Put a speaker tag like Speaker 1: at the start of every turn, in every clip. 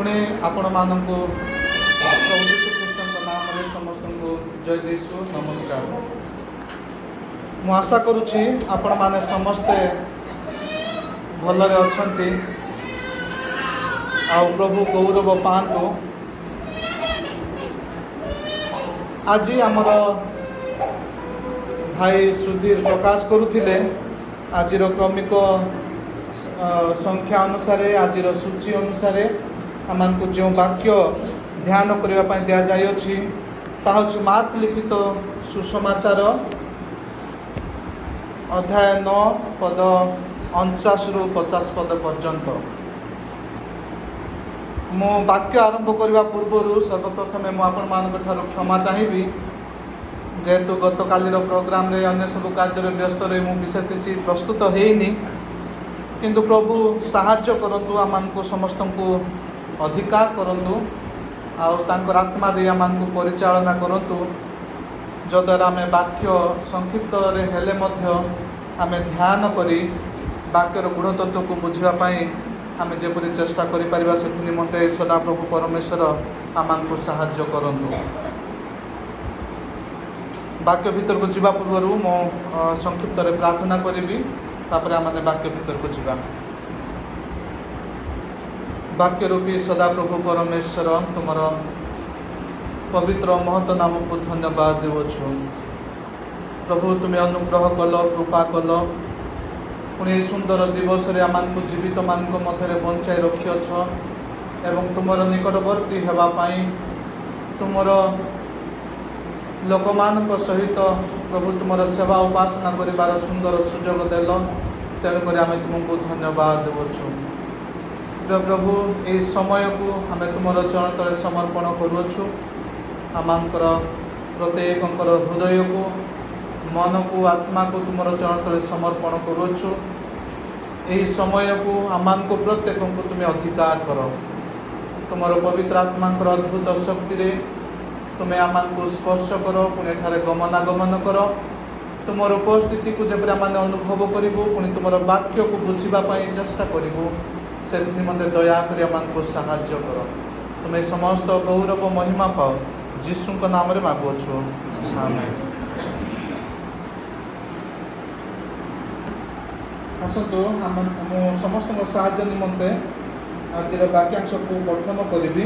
Speaker 1: पुणे आपण मानू प्रभु यीशु ख्रीष्ट नाम समस्त को जय जीशु नमस्कार। मु आशा करुछि आपण माने समस्ते भलरे अछंती आ प्रभु गौरव पांतु। आज आमर भाई सुधीर प्रकाश करुथिले आज क्रमिक संख्या अनुसार आज सूची अनुसार आमको जो वाक्य ध्यान करने दि जाइए ताहूँ मार्क लिखित सुसमाचार अध्याय 9 पद 49 रु 50 पद पर्यंत। मु वाक्य आरंभ करने पूर्व सर्वप्रथम मुझे क्षमा चाहिए जेहेतु गत कालीर प्रोग्राम रे अन्य सब कार्य व्यस्त रही मु विशेष किसी प्रस्तुत होनी किंतु प्रभु साहाय्य करंतु आमको समस्त को अधिकार करंतु आउर आत्मा दे आमको परिचालना करंतु जद्वारा आम वाक्य संक्षिप्त हेले मध्य आम ध्यान करी वाक्यर गूढ़तत्व को बुझापी आम जपरी चेष्टा करिपारिबा सेथि निमंते सदा प्रभु परमेश्वर आमको साहाय्य करंतु। वाक्य भीतर को जीवा पूर्व मो संक्षिप्त प्रार्थना करी तापर आम वाक्य भीतर को जीवा। वाक्य रूपी सदा प्रभु परमेश्वर तुमर पवित्र महत नाम को धन्यवाद देवछु। प्रभु तुम्हें अनुग्रह कल कृपा कल पुणी सुंदर दिवस आम जीवित मान मध्य बंचाई रखिअछ एवं तुमर निकटवर्ती होगापाई तुमर लोक मान सहित प्रभु तुमर सेवा उपासना करिवार सुंदर सुजोग देल तेणुक आम तुमको धन्यवाद देवछु। प्रभु ये समय को आम तुम चरण तले समर्पण करुछु। आमर प्रत्येक हृदय को मन को आत्मा को तुम चरण तले समर्पण करुछु। यही समय को आम को प्रत्येक को तुम्हें अधिकार कर तुम पवित्र आत्मा अद्भुत शक्ति तुम्हें आम को स्पर्श कर पुणी ठारे गमनागमन कर तुम उपस्थिति को जब आम अनुभव करूँ पुणी तुम वाक्य को बुझापी चेष्टा करूँ से निमंते दया कर आमको साहाय्य कर तुम्हें समस्त गौरव महिमा पाओ जीशु नाम रे मागुछु आमेन। आसतु मु समस्त साहाय्य निमंते आज वाक्यांश को पठन करी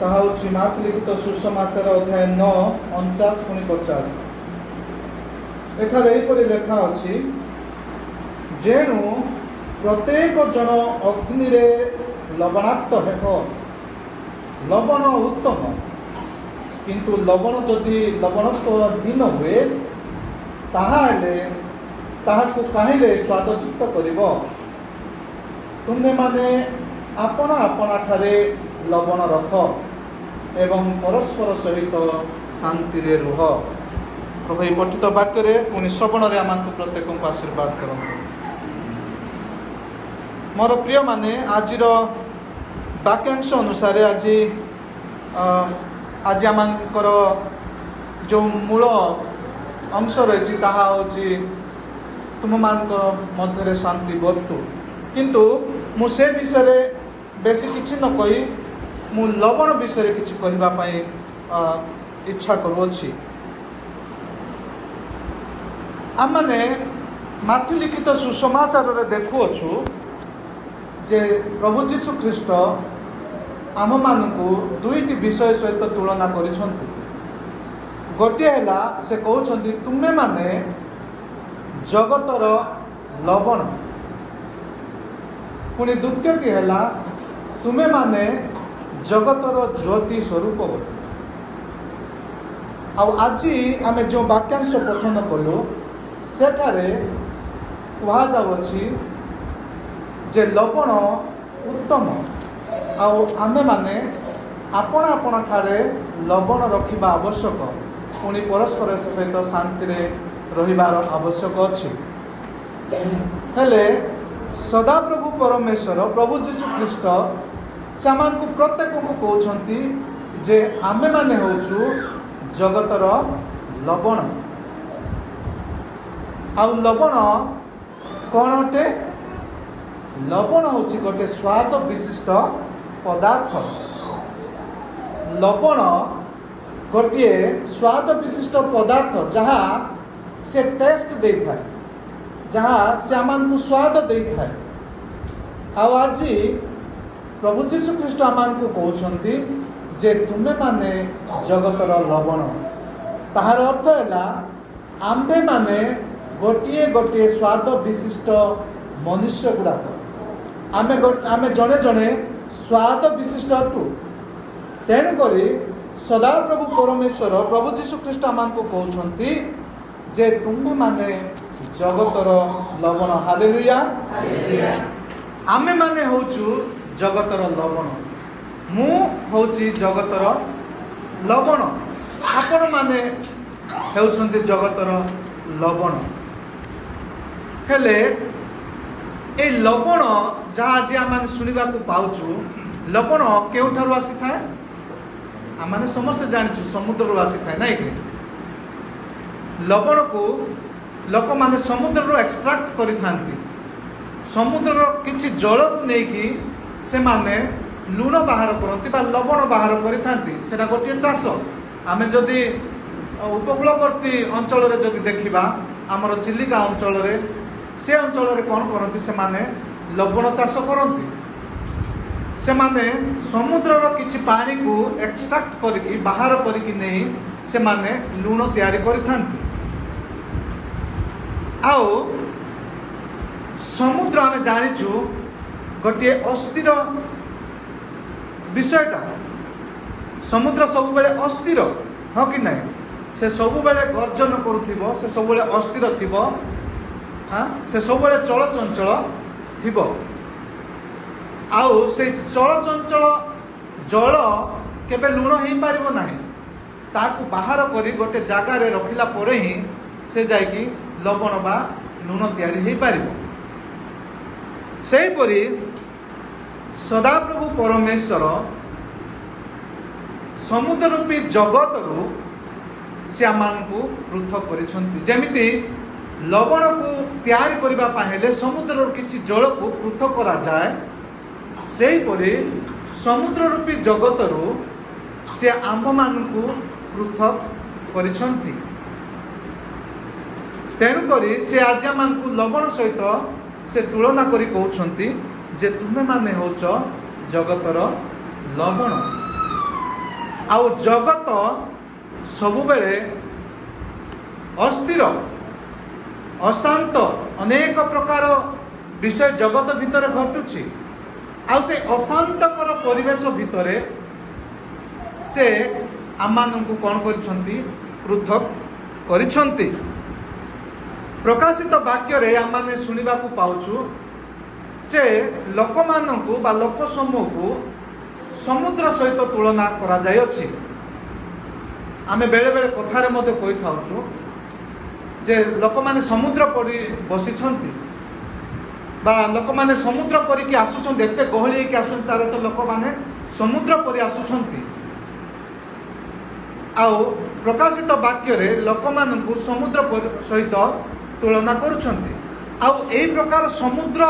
Speaker 1: ताहा होछि मार्क लिखित सुसमाचार अध्याय 9 49 पुणी 50। एठारे एपरि लेखा अछि जेणु प्रत्येक जन अग्नि रे लवणाक्त हेब लवण उत्तम किंतु लवण जदि लवणत्वहीन हुए ताहाको काहिले स्वादचित्त करिब। तुमे माने आपण आपण ठारे लवण रख एवं परस्पर सहित शांति रे रुह। प्रभु ये पठित वाक्य पुणी श्रवण रे आमको प्रत्येक को आशीर्वाद करंतु। मोर प्रिय माने आज वाक्यांश अनुसार आज आमर जो मूल अंश रही हूँ तुम मान मध्य शांति बर्तु किंतु मु से विषय बेसी किसी न कही मु लवण विषय किसी कहवाई इच्छा करुँची। आम मैंने माथि लिखित सुसमाचार देखुअछु जे प्रभु यीशु ख्रीष्ट आम मानू दुईटी विषय सहित तुलना करिसंती। गोटे है से कहते तुमे माने जगतर लवण पुणी द्वितीयटी है तुमे माने जगतर ज्योति स्वरूप। आज आम जो वाक्यांश पठन कलु सेठारे कहुछि जे लवण उत्तम आमे माने आपण आपण ठारे लवण रखिबा आवश्यक पुणी परस्पर सहित शांति रे रहिबार आवश्यक अछि। हेले सदा प्रभु परमेश्वर प्रभु यीशु ख्रीष्ट से को प्रत्येक को कहउछंती जे आमे माने होछु जगतर लवण। आ लवण कौन अटे लवण हूँ गोटे स्वाद विशिष्ट ପଦାର୍ଥ। ଲବଣ ଗୋଟିଏ ସ୍ୱାଦ ବିଶିଷ୍ଟ ପଦାର୍ଥ ଯାହା ସେ ଟେଷ୍ଟ ଦେଇଥାଏ, ଯାହା ସେ ଆମମାନଙ୍କୁ ସ୍ୱାଦ ଦେଇଥାଏ। ଆଉ ଆଜି ପ୍ରଭୁ ଯୀଶୁ ଖ୍ରୀଷ୍ଟ ଆମମାନଙ୍କୁ କହୁଛନ୍ତି ଯେ ତୁମେମାନେ ଜଗତର ଲବଣ। ତାହାର ଅର୍ଥ ହେଲା ଆମ୍ଭେମାନେ ଗୋଟିଏ ଗୋଟିଏ ସ୍ୱାଦ ବିଶିଷ୍ଟ ମନୁଷ୍ୟ ଗୁଡ଼ାକ। ଆମେ ଜଣେ ଜଣେ ସ୍ୱାଦ ବିଶିଷ୍ଟ ଅଟୁ। ତେଣୁକରି ସଦାପ୍ରଭୁ ପରମେଶ୍ୱର ପ୍ରଭୁ ଯୀଶୁ ଖ୍ରୀଷ୍ଟ ଆମମାନଙ୍କୁ କହୁଛନ୍ତି ଯେ ତୁମେମାନେ ଜଗତର ଲବଣ। ହାଲେଲୁୟା। ଆମେମାନେ ହେଉଛୁ ଜଗତର ଲବଣ। ମୁଁ ହେଉଛି ଜଗତର ଲବଣ, ଆପଣମାନେ ହେଉଛନ୍ତି ଜଗତର ଲବଣ। ହେଲେ এই ଲବଣ ଯାହା ଆଜି ଆମେ ଶୁଣିବାକୁ ପାଉଛୁ, ଲବଣ କେଉଁଠାରୁ ଆସିଥାଏ? ଆମେ ସମସ୍ତେ ଜାଣିଛୁ ସମୁଦ୍ରରୁ ଆସିଥାଏ, ନାଇଁ କି? ଲବଣକୁ ଲୋକମାନେ ସମୁଦ୍ରରୁ ଏକ୍ସଟ୍ରାକ୍ଟ କରିଥାନ୍ତି। ସମୁଦ୍ରର କିଛି ଜଳକୁ ନେଇକି ସେମାନେ ଲୁଣ ବାହାର କରନ୍ତି ବା ଲବଣ ବାହାର କରିଥାନ୍ତି। ସେଟା ଗୋଟିଏ ଚାଷ। ଆମେ ଯଦି ଉପକୂଳବର୍ତ୍ତୀ ଅଞ୍ଚଳରେ ଯଦି ଦେଖିବା, ଆମର ଚିଲିକା ଅଞ୍ଚଳରେ, ସେ ଅଞ୍ଚଳରେ କ'ଣ କରନ୍ତି? ସେମାନେ ଲବଣ ଚାଷ କରନ୍ତି। ସେମାନେ ସମୁଦ୍ରର କିଛି ପାଣିକୁ ଏକ୍ସଟ୍ରାକ୍ଟ କରିକି ବାହାର କରିକି ନେଇ ସେମାନେ ଲୁଣ ତିଆରି କରିଥାନ୍ତି। ଆଉ ସମୁଦ୍ର ଆମେ ଜାଣିଛୁ ଗୋଟିଏ ଅସ୍ଥିର ବିଷୟଟା। ସମୁଦ୍ର ସବୁବେଳେ ଅସ୍ଥିର, ହଁ କି ନାହିଁ? ସେ ସବୁବେଳେ ଗର୍ଜନ କରୁଥିବ, ସେ ସବୁବେଳେ ଅସ୍ଥିର ଥିବ, ସେ ସବୁବେଳେ ଚଳଚଞ୍ଚଳ ଥିବ। ଆଉ ସେଇ ଚଳଚଞ୍ଚଳ ଜଳ କେବେ ଲୁଣ ହେଇପାରିବ ନାହିଁ। ତାକୁ ବାହାର କରି ଗୋଟେ ଜାଗାରେ ରଖିଲା ପରେ ହିଁ ସେ ଯାଇକି ଲବଣ ବା ଲୁଣ ତିଆରି ହେଇପାରିବ। ସେହିପରି ସଦାପ୍ରଭୁ ପରମେଶ୍ୱର ସମୁଦ୍ର ରୂପୀ ଜଗତରୁ ସେ ଆମମାନଙ୍କୁ ପୃଥକ କରିଛନ୍ତି। ଯେମିତି ଲବଣକୁ ତିଆରି କରିବା ପାଇଁ ହେଲେ ସମୁଦ୍ରର କିଛି ଜଳକୁ ପୃଥକ କରାଯାଏ, ସେହିପରି ସମୁଦ୍ର ରୂପୀ ଜଗତରୁ ସେ ଆମ୍ଭମାନଙ୍କୁ ପୃଥକ କରିଛନ୍ତି। ତେଣୁକରି ସେ ଆଜି ଆମମାନଙ୍କୁ ଲବଣ ସହିତ ସେ ତୁଳନା କରି କହୁଛନ୍ତି ଯେ ତୁମେମାନେ ହେଉଛ ଜଗତର ଲବଣ। ଆଉ ଜଗତ ସବୁବେଳେ ଅସ୍ଥିର, ଅଶାନ୍ତ, ଅନେକ ପ୍ରକାର ବିଷୟ ଜଗତ ଭିତରେ ଘଟୁଛି। ଆଉ ସେ ଅଶାନ୍ତକର ପରିବେଶ ଭିତରେ ସେ ଆମମାନଙ୍କୁ କ'ଣ କରିଛନ୍ତି? ପୃଥକ କରିଛନ୍ତି। ପ୍ରକାଶିତ ବାକ୍ୟରେ ଆମେ ଶୁଣିବାକୁ ପାଉଛୁ ଯେ ଲୋକମାନଙ୍କୁ ବା ଲୋକ ସମୂହକୁ ସମୁଦ୍ର ସହିତ ତୁଳନା କରାଯାଇଅଛି। ଆମେ ବେଳେବେଳେ କଥାରେ ମଧ୍ୟ କହିଥାଉଛୁ ଯେ ଲୋକମାନେ ସମୁଦ୍ର ପରି ବସିଛନ୍ତି ବା ଲୋକମାନେ ସମୁଦ୍ର ପରିକି ଆସୁଛନ୍ତି। ଏତେ ଗହଳି ହେଇକି ଆସୁଛନ୍ତି, ତାର ତ ଲୋକମାନେ ସମୁଦ୍ର ପରି ଆସୁଛନ୍ତି। ଆଉ ପ୍ରକାଶିତ ବାକ୍ୟରେ ଲୋକମାନଙ୍କୁ ସମୁଦ୍ର ସହିତ ତୁଳନା କରୁଛନ୍ତି। ଆଉ ଏହି ପ୍ରକାର ସମୁଦ୍ର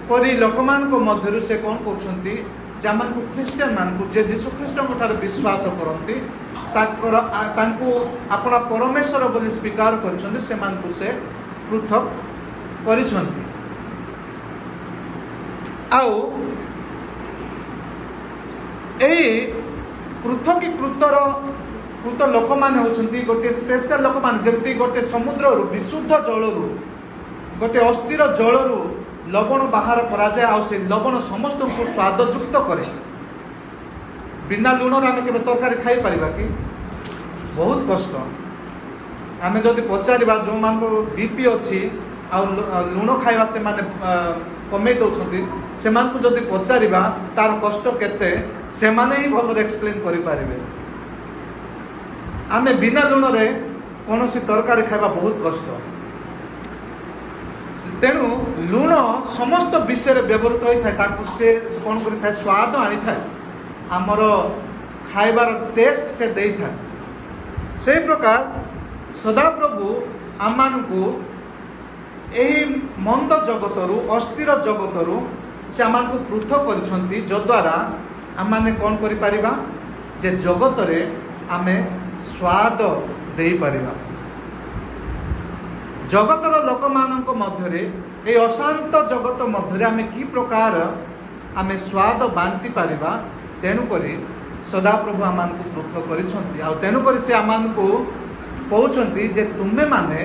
Speaker 1: ପରି ଲୋକମାନଙ୍କ ମଧ୍ୟରୁ ସେ କ'ଣ କରୁଛନ୍ତି? ଯାହାମାନଙ୍କୁ ଖ୍ରୀଷ୍ଟିଆନ ମାନଙ୍କୁ ଯେ ଯୀଶୁ ଖ୍ରୀଷ୍ଟଙ୍କ ଠାରେ ବିଶ୍ୱାସ କରନ୍ତି, ତାଙ୍କୁ ଆପଣା ପରମେଶ୍ୱର ବୋଲି ସ୍ୱୀକାର କରିଛନ୍ତି, ସେମାନଙ୍କୁ ସେ ପୃଥକ କରିଛନ୍ତି। ଆଉ ଏହି ପୃଥକୀକୃତ ଲୋକମାନେ ହେଉଛନ୍ତି ଗୋଟିଏ ସ୍ପେଶାଲ ଲୋକମାନେ। ଯେମିତି ଗୋଟେ ସମୁଦ୍ରରୁ ବିଶୁଦ୍ଧ ଜଳରୁ, ଗୋଟେ ଅସ୍ଥିର ଜଳରୁ ଲବଣ ବାହାର କରାଯାଏ। ଆଉ ସେ ଲବଣ ସମସ୍ତଙ୍କୁ ସ୍ୱାଦଯୁକ୍ତ କରେ। ବିନା ଲୁଣରେ ଆମେ କେବେ ତରକାରୀ ଖାଇପାରିବା କି? ବହୁତ କଷ୍ଟ। ଆମେ ଯଦି ପଚାରିବା ଯେଉଁମାନଙ୍କୁ ବିପି ଅଛି ଆଉ ଲୁଣ ଖାଇବା ସେମାନେ କମେଇ ଦେଉଛନ୍ତି, ସେମାନଙ୍କୁ ଯଦି ପଚାରିବା ତାର କଷ୍ଟ କେତେ, ସେମାନେ ହିଁ ଭଲରେ ଏକ୍ସପ୍ଲେନ୍ କରିପାରିବେ। ଆମେ ବିନା ଲୁଣରେ କୌଣସି ତରକାରୀ ଖାଇବା ବହୁତ କଷ୍ଟ। ତେଣୁ ଲୁଣ ସମସ୍ତ ବିଷୟରେ ବ୍ୟବହୃତ ହୋଇଥାଏ। ତାକୁ ସେ କ'ଣ କରିଥାଏ? ସ୍ୱାଦ ଆଣିଥାଏ, ଆମର ଖାଇବାର ଟେଷ୍ଟ ସେ ଦେଇଥାଏ। ସେହି ପ୍ରକାର ସଦାପ୍ରଭୁ ଆମମାନଙ୍କୁ ଏହି ମନ୍ଦ ଜଗତରୁ, ଅସ୍ଥିର ଜଗତରୁ से आमको पृथक कर जद्वारा आम मैंने कौन कर जे जगत रे आमे स्वाद दे पारिबा। जगतर लोक मानक मध्य ए अशांत जगत मध्य आमे की प्रकार आमे स्वाद बांटी पारिबा। तेणुक सदाप्रभु आमको पृथक करिसंती आ तेणुक से आमको कहउछंती जे तुमे माने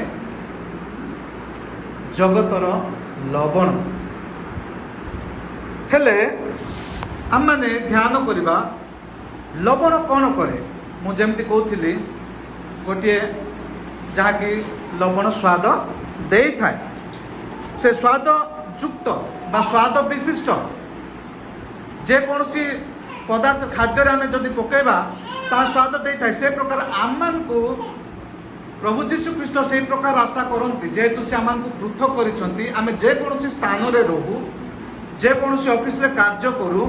Speaker 1: जगतर लवण। हेले आम माने ध्यान करबा लवण कौन करे। मु जेमती कहूली गोटे जहाँकि लवण स्वाद दे थाए से स्वाद युक्त बा स्वाद विशिष्ट जेकोसी पदार्थ खाद्य आम जदि पकेबा ता स्वाद दे थाए। से प्रकार आम को प्रभु जीशु ख्रीष्ट से प्रकार आशा करती जेहेतु से आम पृथक करिसंती आमे जेकोसी स्थान रे रहू जेकोसी ऑफिस रे कार्य करू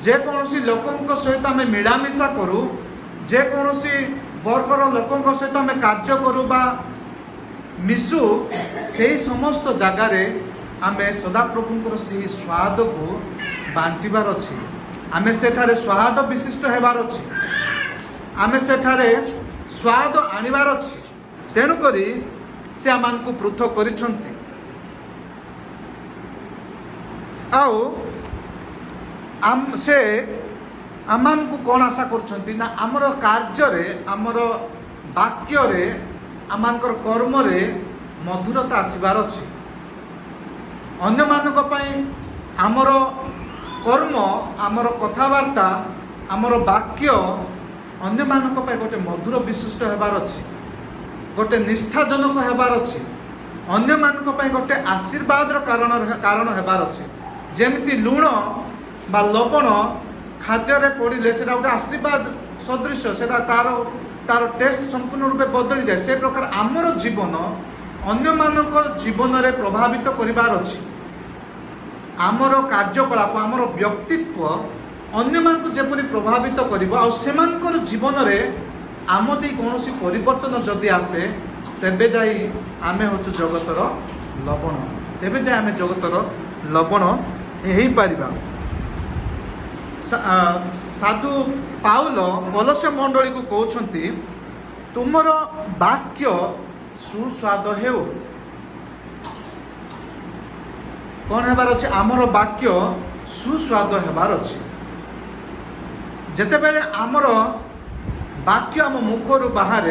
Speaker 1: जेकोसी लोकंक सहित आमे मिलामिशा करू जेकोसी वर्गर लोकंक सहित आमे कार्य करू बा मिशु से समस्त जगार आमे सदाप्रभुंकर से स्वाद को बांटिबार अछि। आमे सेठारे स्वाद विशिष्ट हेबार अछि आमे सेठारे स्वाद आनिबार अछि। तेणुक से आमको पृथक करिसंती आउ आम से आमको कौन आशा करछंती ना आमर कार्य रे आमर वाक्य रे आमर कर्म रे मधुरता आसबार अछि। अन्य मानक पई आमर कर्म आमर कथावार्ता आमर वाक्य अन्य मानक पई गोटे मधुर विशिष्ट हेबार अछि गोटे निष्ठाजनक हेबार अछि अन्य मानक पई गोटे आशीर्वाद कारण हेबार अछि। जेमती लुण बा लवण खाद्य रे पड़िले से गोटे आशीर्वाद सदृश से तार टेस्ट संपूर्ण रूपे बदली जाए। से प्रकार आमर जीवन अन्य मानक जीवन रे प्रभावित करिबार अछि। आमर कार्यकलाप आमर व्यक्तित्व अन्य मानक जेपरि प्रभावित करिबो आ सेमानकर जीवन रे आमदी कौनसी परिवर्तन जदि आसे तेबे जाई आमे होचु जगतर लवण तेबे जाई आमे जगतर लवण हेई पारिबा। साधु पाउल कलस्य मंडली को कहउछंती तुमर वाक्य सुस्वाद हेउ। कौन हेबार अछि आमर वाक्य सुस्वाद हेबार अछि। जेतेबेले आमर वाक्य आम मुखर बाहर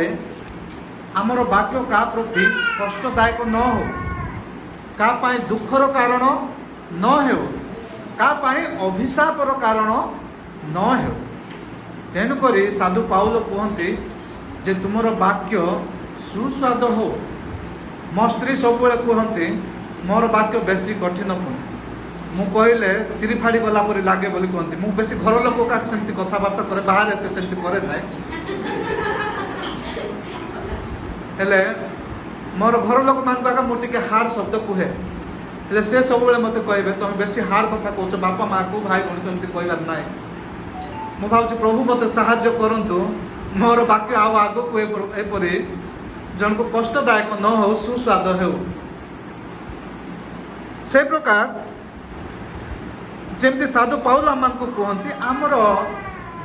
Speaker 1: आमर वाक्य का प्रति कष्टदायक न हो का पाई दुखर कारण न हो का पाई अभिशापर कारण न हो। तेणुक साधु पाउल कहते जे तुमर वाक्य सुस्वाद हो। मो स्त्री सब कहते मोर वाक्य बेसी कठिन पुणी मु कहले चिरी फाड़ी गला परी लागे बोली कहती मु बेसी घर लोक का सेमती कथबार्ता करे बाहर एते सेमती करे ना हेले मोर घर लोक मान मु टिके हार्ड शब्द कहे हेले से सब मत कहबे तुम बेसी हार्ड कथा कहछ बापा माँ को भाई भौणी एमती कहबार ना। मु भावुँ प्रभु मत साहाय्य करंतु मोर वाक्य आउ आगक एपरी जन को कष्टदायक न हो सुस्वाद हो। से प्रकार जेमती साधु पाउल आमको कहते आमर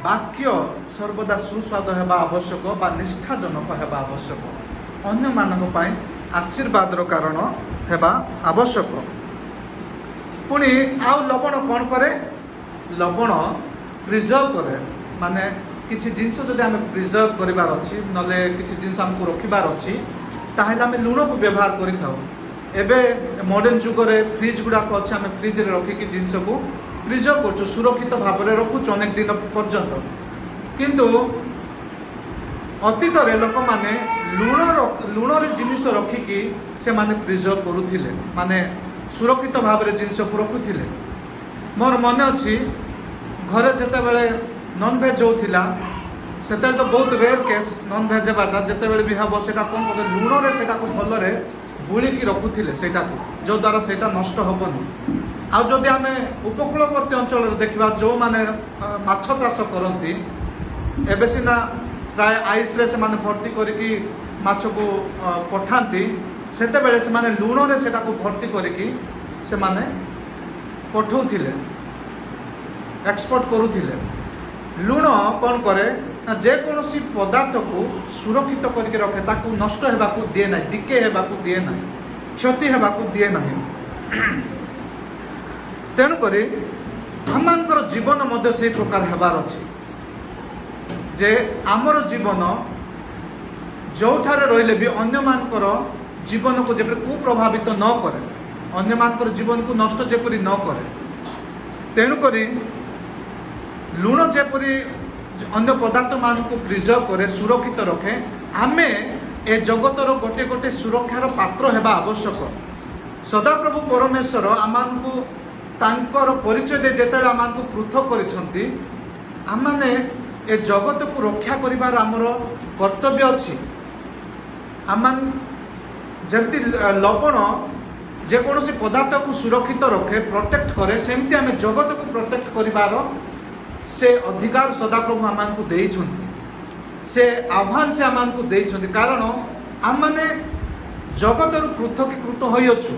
Speaker 1: वाक्य सर्वदा सुस्वाद हेबा आवश्यक बा निष्ठाजनक हेबा आवश्यक अन्य मानक पई आशीर्वादर कारण हेबा आवश्यक। पुणी आउ लवण कौन करे लवण प्रिजर्व करे माने किसी जिनस जदि आम प्रिजर्व करिबार अछि नले किसी जिनस हमको रखिबार अछि ताहेले आम लुण को व्यवहार करि थाउ। एबे मॉडर्न जुगरे फ्रिज गुड़ाक अच्छे आम फ्रिज रे रखिकी जिनस को प्रिजर्व कर सुरक्षित भाव में रखुच अनेक दिन पर्यंत किंतु अतीत लोक मैंने लुण जिनिस रखिकी से माने प्रिजर्व करुथिले माने सुरक्षित भाव में जिनस को रखुथिले। मोर मन अच्छी घरे जिते बेले नॉन वेज होता से तो बहुत रेयर केस नॉन वेज हेबाटा जिते भी हम से कौन कर लुण रे से भलरे बुड़िकी रखुले से जो द्वारा से नष्ट हेनी। आउ जदि आम उपकूलवर्ती अंचल देखा जो मैंने माछ चाष करती एबे सीना प्राय आइस रे से माने भर्ती करके माछ को पठाती सेते बेले से माने लुण रे सेटा को भर्ती करके से माने पठाउथिले एक्सपोर्ट करुथिले लुण कौन करे ना जेकोसी पदार्थ को सुरक्षित करके रखे ताकू नष्ट हेबाकू दिए ना डिके हेबाकू दिए ना क्षति हेबाकू दिए ना तेणुक आमर जीवन मध्य से प्रकार हेबार अछि जे आमर जीवन जो ठारे रहिले भी अन्य मानकर जीवन को जेपरि कुप्रभावित न करे अन्य मानकर जीवन को नष्ट जेपरि न करे तेणुक लुण जेपरि अन्य पदार्थ मान को प्रिजर्व करे सुरक्षित रखे आमे ए जगतर गोटे गोटे सुरक्षार पात्र हेबा आवश्यक सदाप्रभु परमेश्वर आमानकु तांकर परिचय दे जेतेले आमानकु पृथक करिसंती आमाने ए जगत को रक्षा करिवार आमर कर्तव्य अछि आमान जेमती लवण जेकोसी पदार्थ को सुरक्षित रखे प्रोटेक्ट करे सेमती आमे जगत को प्रोटेक्ट करिवार से अधिकार सदाप्रभु आमानकु देइछंती से आह्वान से आमानकु देइछंती कारण आमाने जगतर पृथकीकृत होई अछु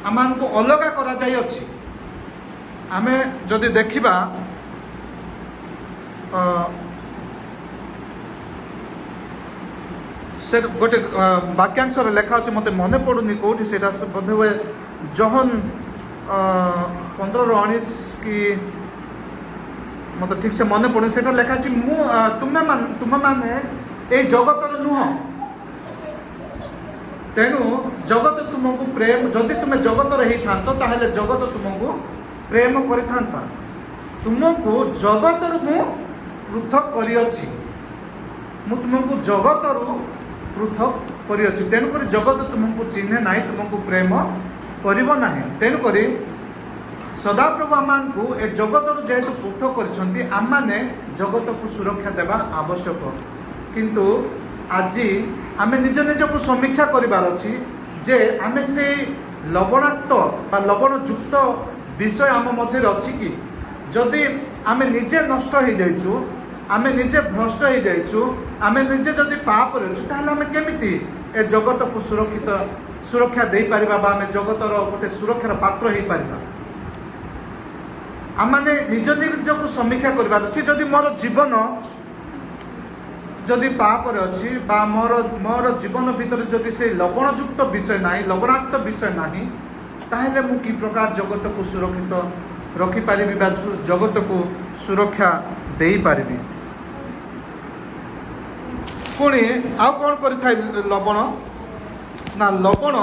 Speaker 1: आमानकु अलगा करा जाई अछि आमे जदि देखिबा से गोटे वाक्यांश लेखा अच्छे मत मन पड़ुनी कौटी से बोधे हुए जहन 15:19 की मतलब ठीक से मन पड़े से लेखा तुम्हें माने ये जगतर नुह तेणु जगत तुमको प्रेम जदि तुम्हें जगतर ही था ताहले जगत तुमको प्रेम करि तुमको जगतर मु पृथक करियछि मु तुमको जगतर पृथक करियछि तेणुक जगत तुमको चिन्हे ना तुमको प्रेम करिब नाही तेणुक सदाप्रभु आमानकु ए जगतर जेहेतु पृथक करिसंती आमाने जगत को सुरक्षा देवा आवश्यक किंतु आज आमे निज निज को समीक्षा करिवार अछि जे आमे से लवणाक्त बा लवणयुक्त विषय आम मध्य अछि कि जदि आमे निजे नष्ट हो जाइछु आमे निजे भ्रष्ट हो जाइछु आमे निजे जदि पाप रहछु ताहले आमे केमिति ए जगत को सुरक्षा दे परिबा बा आमे जगतर गोटे सुरक्षार पात्र हो परिबा आमाने निज निज को समीक्षा करिवार अछि जदि मोर जीवन जदि पाप अच्छी बा मोर जीवन भीतर जदि से लवणयुक्त विषय ना लवणाक्त विषय ना ताहले मु कि प्रकार जगत को सुरक्षित रखिपारि जगत को सुरक्षा दे पारि पुणी आउ कौन कर लवण ना लवण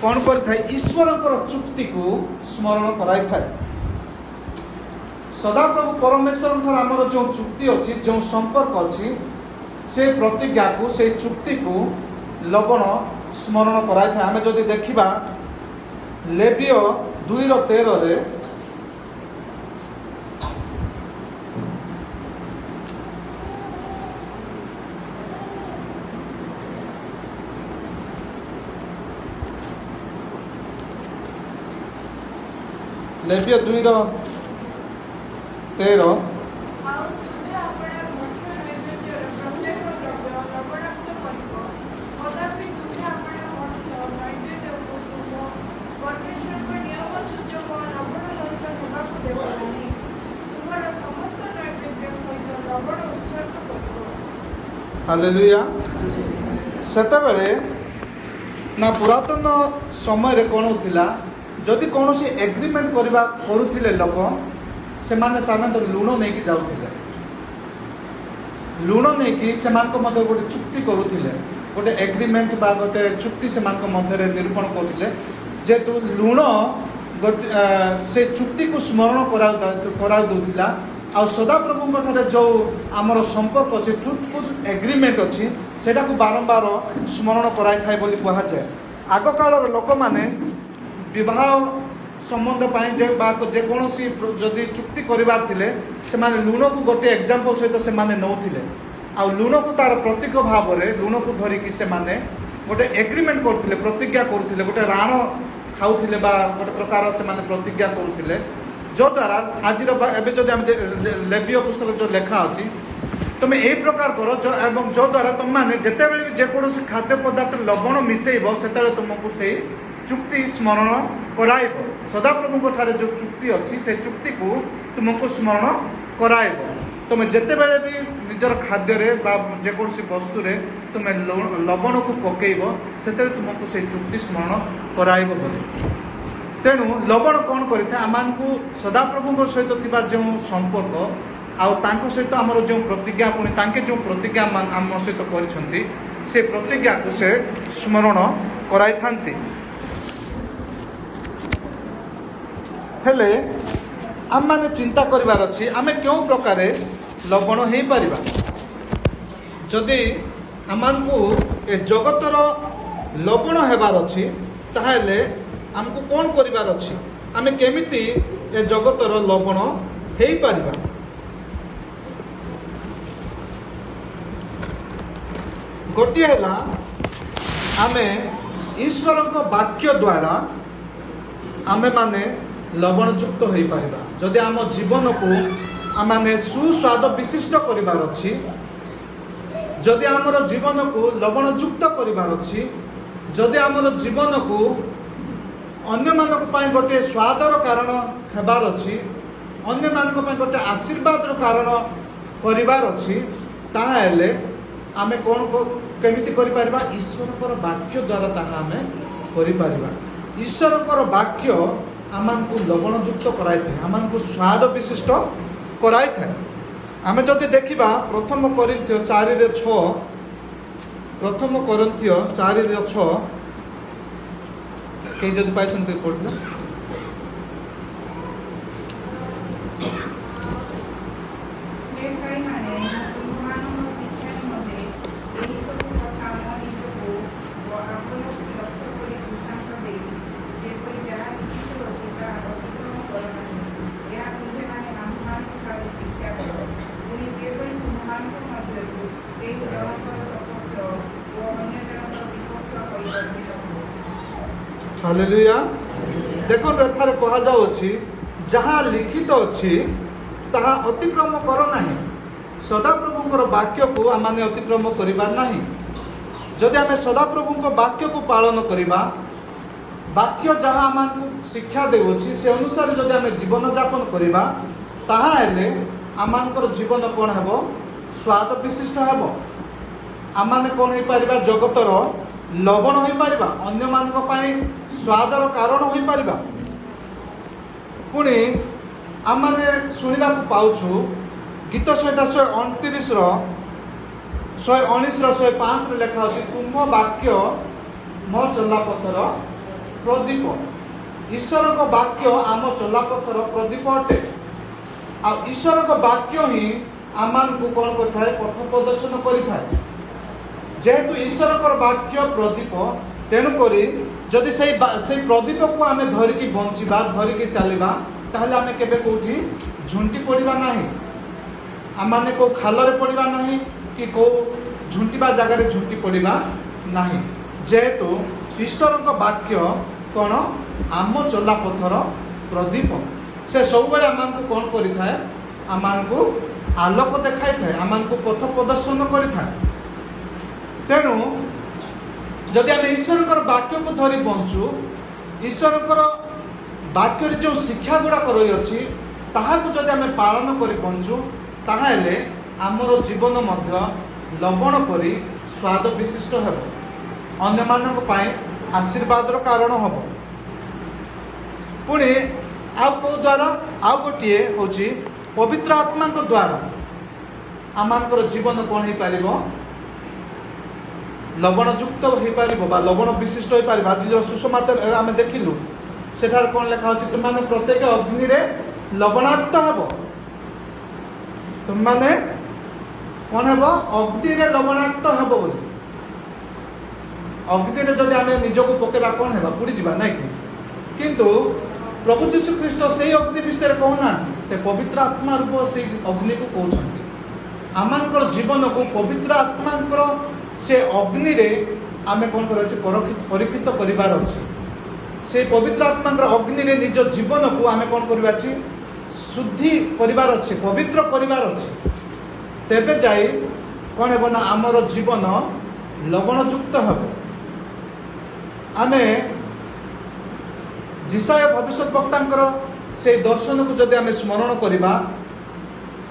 Speaker 1: कौन कर ईश्वर चुक्ति को स्मरण कराई थाए सदाप्रभु परमेश्वर ठार आमर जो चुक्ति अच्छी जो संपर्क अच्छी से प्रतिज्ञा को से चुक्ति को लवण स्मरण कराई थाए आमे जदि देखिबा लेविय 2:13 रे लेविय 2:13 हालेलुया सेतबेले ना पुरातन समय रे कोन होतिला जदि कौन एग्रीमेंट करवा करुले लोक से साधारणतः लुण नहीं कि जाऊे लुण नहीं कि गोटे चुक्ति करुले गोटे एग्रीमेंट बा गोटे चुक्ति से मध्य निरूपण करुले जेहेतु लुण गोटे से चुक्ति को स्मरण करा दूला आ सदाप्रभु जो आमर संपर्क अच्छे ट्रुथफुल एग्रीमेंट अच्छी सेटा को बारंबार स्मरण कराई थाए बोली कहा जाए आग काल लोक माने विवाह संबंध जेकोसी जदि चुक्ति करार से लुण को गोटे एग्जाम्पल सहित से नौले आ लुण को तार प्रतीक भाव में लुण को धरिकी से गोटे एग्रीमेंट करते प्रतिज्ञा करुले गोटे राण खाऊले गोटे प्रकार से प्रतिज्ञा करुले जो द्वारा आज लेवीय पुस्तक जो लेखा अच्छी तुम यही प्रकार कर जो द्वारा तुम मैंने जिते भी जेकोसी खाद्य पदार्थ लवण मिसेब से तुमको से चुक्ति स्मरण कराइब सदाप्रभु ठारे जो चुक्ति अच्छी से चुक्ति को तुमको स्मरण कराइब तुम जिते बेले भी निजर खाद्य जेकोसी वस्तु तुम लवण को पकेब से तुमको से चुक्ति स्मरण कराइब बोली तेणु लवण कौन करें आम को सदाप्रभु सहित जो संपर्क आउ सहित आमर जो प्रतिज्ञा पुणी तांके जो प्रतिज्ञा आम सहित कर से प्रतिज्ञा को से स्मरण कराई थांती हेले आम मैंने चिंता करिवार अछि आमे क्यों प्रकारे लवण हो पारिबा जदि आमको ए जगतर लवण हेबार अछि ताहेले आमको कौन करिवार अछि आमे केमिति ए जगतर लवण हो पारिबा गोटे है आमे ईश्वर को वाक्य द्वारा आमे माने लवणयुक्त हो पारिबा जदि आम जीवन को आमे सुस्वाद विशिष्ट करिवार अछि जदि आमर जीवन को लवणयुक्त करिवार अछि जदि आमर जीवन को अन्य मानक पई गोटे स्वादर कारण हेबार अछि अन्य मानक पई गोटे आशीर्वादर कारण करिवार अछि ताहेले आमे कौन केमिति करि पारिबा ईश्वर वाक्य द्वारा ताहा आमे करि पारिबा ईश्वर वाक्य आमको लवणयुक्त कराई थाए आमको स्वाद विशिष्ट कराई थाए आमे जदि देखिबा प्रथम कोरिन्थीय 4:6 प्रथम कोरिन्थीय 4:6 कई जदि पाइछन तो पढ़िला हालेलुया देखो एथारे कहा जाउछि जहाँ लिखित अछि ताहा अतिक्रम कर नाही सदाप्रभुଙ୍କର वाक्य को आमे अतिक्रम करिबार नाही जदि आमे सदाप्रभुଙ୍କ वाक्य को पालन करिबा वाक्य जहाँ आमको शिक्षा देउछि से अनुसार जदि आमे जीवन यापन करिबा ताहा हेले आमनकर जीवन कोन हेबो स्वाद विशिष्ट हेबो आमाने कोन हे पारिबा जगतर लवण हो पारिबा अन्य मानक पई स्वादर कारण हो पारिबा पुणी आम मैंने शुणा पाऊँ गीत संहिता 129 119 लेखा अच्छी तुम वाक्य मो चलापथर प्रदीप ईश्वर को वाक्य आम चलापथर प्रदीप अटे आ ईश्वर को वाक्य ही आम को कौन कर पथ प्रदर्शन कर जेहेतु ईश्वर को वाक्य प्रदीप तेणुक जदि से प्रदीप को आम धरिकी बंचा धरिकी चलवा ताहले आमे केबे कोठी झुंटी पड़िबा नाही आमाने को खालरे पड़िबा नाही कि को झुंटीबा जगह झुंटी पड़िबा नाही जेहेतु ईश्वर को वाक्य कौन आम चला पथर प्रदीप से सब बेले आमको कौन करिथाए आमको आलोक देखाई थाए आमको पथ प्रदर्शन करिथाए तेणु जदि आम ईश्वर वाक्य को धरी बंचु ईश्वर वाक्य जो शिक्षा गुड़ाक रही अच्छी ताहाको जदि आम पालन कर बंचु ताहले आमर जीवन मध्य लवण परी स्वाद विशिष्ट हेब अन्य मानक पाए आशीर्वादर कारण हम पुणी आउ को द्वारा आउ गोटे हूँ पवित्र आत्मा द्वारा आमर जीवन कौन हो पार लवणयुक्त हो पार लवण विशिष्ट हो पार आज जो सुसमाचार आम देखिलु सेठार कौन लेखा अच्छी तुम मैंने प्रत्येक अग्नि रे लवणाक्त हेब तुम मैंने कौन हेब अग्नि रे लवणाक्त हेब बोली अग्नि रे जदि आम निजको पकेबा कौन हेबा पुड़ी जीवा नहीं कि किंतु प्रभु जीशु ख्रीस्ट से अग्नि विषय कहना से पवित्र आत्मा रूप से अग्नि को कहते आमर जीवन को पवित्र आत्मा से अग्नि रे आम कौन कर परीक्षित करार अच्छे से पवित्र आत्मा अग्नि रे निज जीवन को आम कौन करवा शुद्धि करार अच्छे पवित्र करार अच्छे तेबे जाई कौन हेब ना आमर जीवन लवणयुक्त हेब आम जिसाया भविष्य वक्ता से दर्शन को जदि आम स्मरण करवा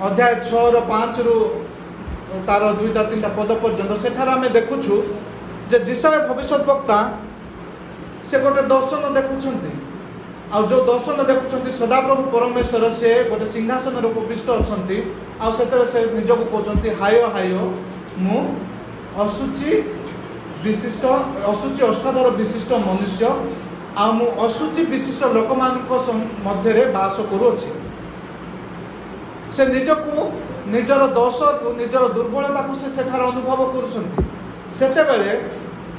Speaker 1: अध्याय 6:5 तार 2-3 पद पर्यंत सेठार आम देखुछु जे जिसाया भविष्य वक्ता से गोटे दर्शन देखुंट आ जो दर्शन देखुंट सदाप्रभु परमेश्वर से गोटे सिंहासन उपविष्ट अच्छा से निजक कहते हाय हाय मु अशुचि विशिष्ट अशुचि अष्टाधर विशिष्ट मनुष्य आ मु अशुचि विशिष्ट लोक मध्य बास करुच्छी से निजको निजर दोष को निजर दुर्बलता को से अनुभव करुँचे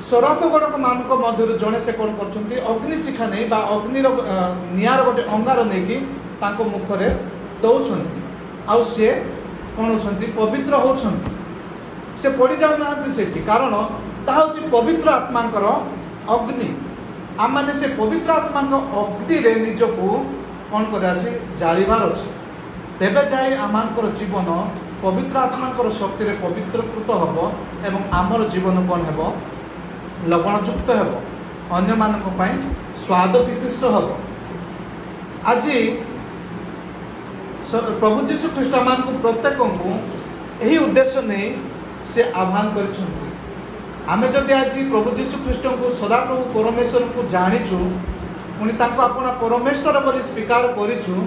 Speaker 1: स्वरापगणक मान मध्य जड़े से कौन कर अग्निशिखा नहीं अग्निर निआर गोटे अंगार नहीं मुखरे दौरान आउ सी कौन होती पवित्र होती से पड़ जाऊना से कारण ताहा पवित्र आत्मांकर अग्नि आम मैंने से पवित्र आत्मा अग्नि रे निजको कौन कर जालिबार अच्छे तेबे जाए आमांकर जीवन पवित्र आत्मांकर शक्ति रे पवित्रकृत हम एवं आमर जीवन कौन है लवणयुक्त है अन्य मानक पई स्वाद विशिष्ट हम आज प्रभु जीशु ख्रीष्ट मान को प्रत्येक को यही उद्देश्य नहीं से आह्वान कर आमे जदि आज प्रभु जीशु ख्रीष्ट को सदाप्रभु परमेश्वर को जानीचु पुणी आपण परमेश्वर बोली स्वीकार करिछु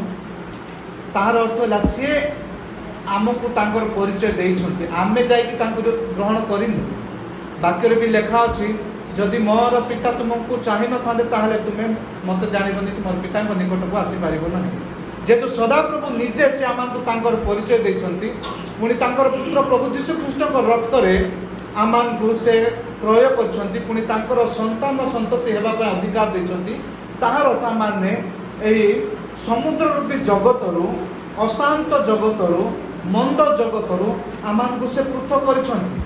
Speaker 1: तार अर्थ है सी आमको तांकर परिचय देइछन्ति आमे जाइकि तांको ग्रहण करिनु वाक्य भी लेखा अच्छी जदि मोर पिता तुमको चाहि न थांदे ताहले तुमे मते जानिबनि कि मोर पिता निकट को आसी पारिबो ना जेतु सदाप्रभु निजे से आमको तांकर परिचय देइछन्ति पुणी तांकर पुत्र प्रभु जीशु ख्रीष्ट रक्त रे आमको से क्रय करछन्ति पुणी तांकर संतान संतति हेबा पे अधिकार देइछन्ति ताहार अर्थ माने एही समुद्र रूपी जगतरू अशांत जगतरू मंद जगतरू आमको से पृथक करिछन्ति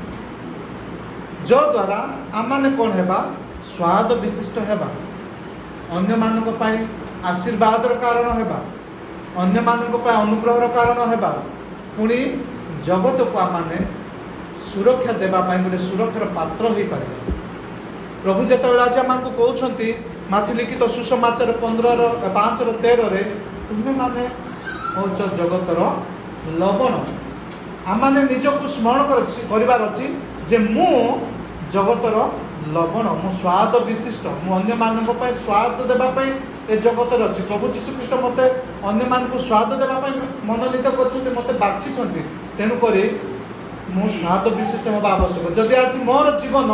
Speaker 1: जो द्वारा आम कौन है स्वाद विशिष्ट है अन्य मानक पाई आशीर्वादर कारण है अन्य मानक पाई अनुग्रहर कारण है पुणी जगत को आम सुरक्षा देवाई गोटे सुरक्षार पात्र हो पारे प्रभु जिते आज आम कहते माथि लिखित सुसमाचार 15:5-13 तुम्हें माने हौच जगतर लवण आम निजक स्मरण करार अच्छी जे मु जगतर लवण मु स्वाद विशिष्ट मु अन्य मानक पाई स्वाद देवाई ए जगतर अच्छी प्रभु जीशु ख्रीष्ट मते अन्य मान को स्वाद देवाई मनोनीत कर मते बाछी तेणुक मु स्वाद विशिष्ट होगा आवश्यक जदि आज मोर जीवन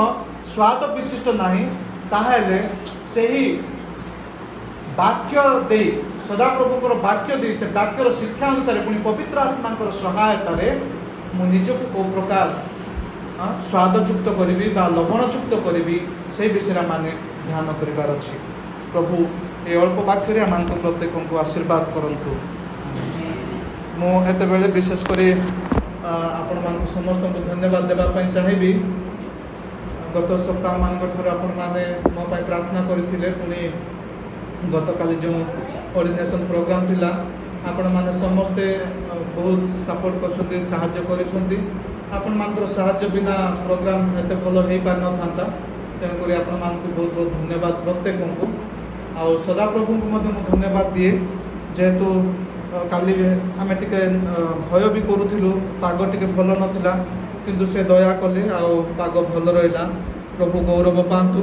Speaker 1: स्वाद विशिष्ट नहीं ताहले सही वाक्य दे सदाप्रभुकर वाक्य दे से वाक्यर शिक्षा अनुसार पुणी पवित्र आत्मा सहायतार मु निजक कौ प्रकार स्वादयुक्त करी लवणयुक्त करी से विषय माने ध्यान करिवार अछि प्रभु ये अल्प वाक्य आम प्रत्येक को आशीर्वाद करंतु मुझे बेले विशेष कर आपण मान समस्त को धन्यवाद देवाई चाहिए गत सप्ताह मान आपण मैंने मो प्रार्थना करते पुणी गत काली जो ऑर्डिनेशन प्रोग्राम थिला आपण मैंने समस्ते बहुत सपोर्ट कर साहाय्य करिसेंती आपण मानकर साहाय्य बिना प्रोग्राम एत भल हो पार न था तेणुक आपण मान को बहुत बहुत धन्यवाद प्रत्येक को आ सदाप्रभु को धन्यवाद दिए जेहेतु काली आम टे भय भी करूँ पाग टे भल नाला किंतु से दया कले आग भल रहा प्रभु गौरव पातु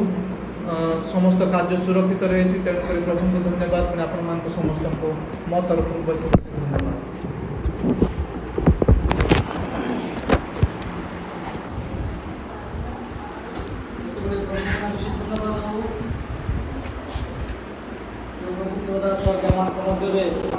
Speaker 1: समस्त कार्य सुरक्षित रही तेणुक प्रभु को धन्यवाद आपण मान समस्त को मो तरफ बस धन्यवाद।
Speaker 2: स्वर्ग